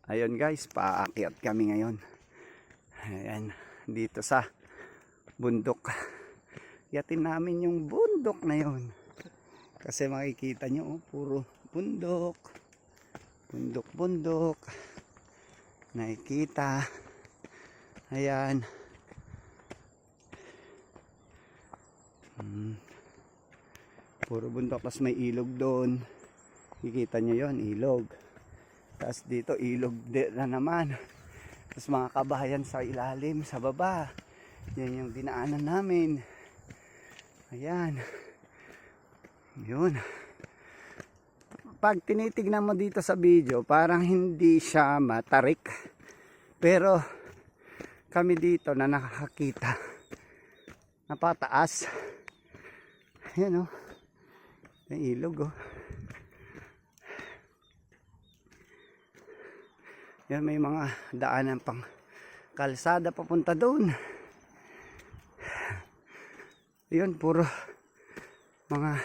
Ayun guys, paakyat kami ngayon. Ayan, dito sa bundok. Yatin namin yung bundok na yun. Kasi makikita nyo, puro bundok. Bundok. Nakikita. Ayan. Puro bundok, tapos may ilog doon. Kikita nyo yon, ilog. Tapos dito ilog na naman. Tapos mga kabayan sa ilalim, sa baba. Yan yung dinaanan namin. Ayan. Yun. Pag tinitignan mo dito sa video, parang hindi siya matarik. Pero kami dito na nakakakita, napataas. Ayan o. Yung ilog o. Yan, may mga daanan pang kalsada papunta doon. Yun, puro mga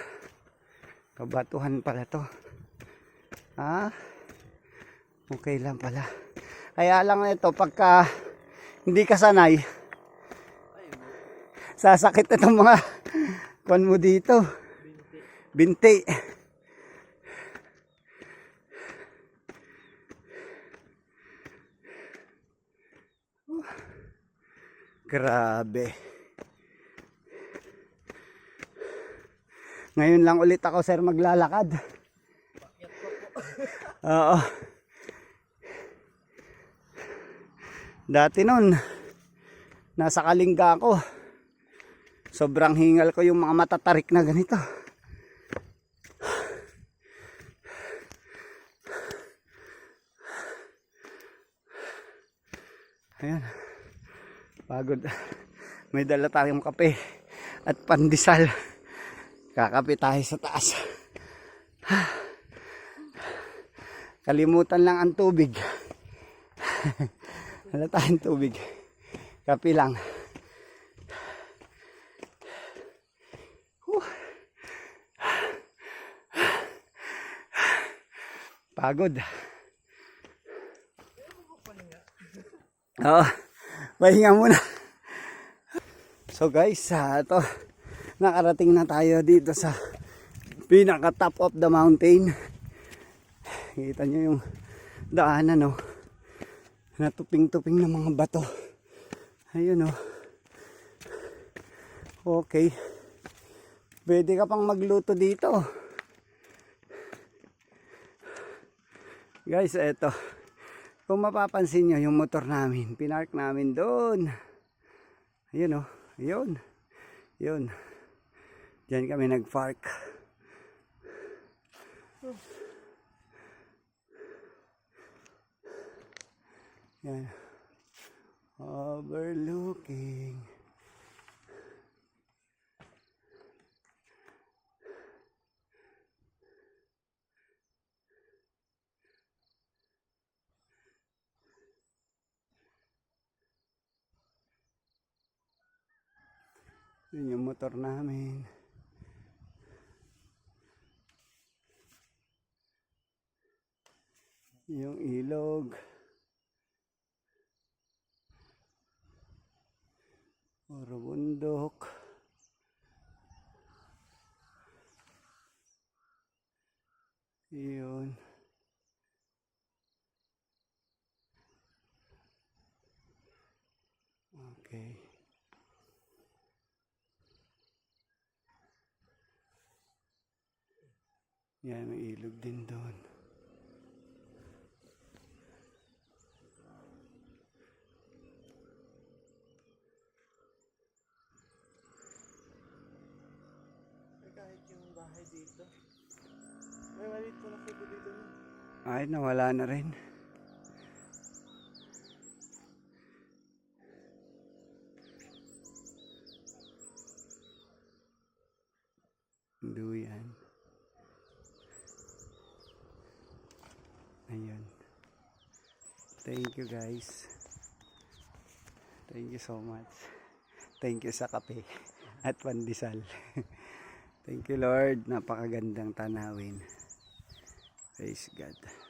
kabatuhan pala to. Okay lang pala. Kaya lang ito, pagka hindi ka sanay, sasakit itong mga kuwan mo dito. Binti. Grabe. Ngayon lang ulit ako, sir, maglalakad. Oo. Dati nun, nasa Kalinga ako. Sobrang hingal ko yung mga matatarik na ganito. Ayan. Pagod. May dala tayong kape at pandesal. Kakape tayo sa taas. Kalimutan lang ang tubig. Wala tayong tubig. Kape lang. Pagod. Oo. Pahinga muna. So guys, ito, nakarating na tayo dito sa pinaka top of the mountain. Kita nyo yung daanan, no? Natuping-tuping ng mga bato. Ayun, no? Okay. Pwede ka pang magluto dito. Guys, ito. Kung mapapansin nyo, yung motor namin, pinark namin doon. Ayun, oh. Ayun. Yun. Diyan kami nag-park. Yan. Overlooking. Yun yung motor namin. Yung ilog. Puro bundok. Yun. Okay. Yan, may ilog din doon. Kahit yung bahay dito, may maliit po na kubo dito. Ay, nawala na rin. Duyan. Ayun. Thank you guys. Thank you so much. Thank you sa kape at pandesal. Thank you Lord. Napakagandang tanawin. Praise God.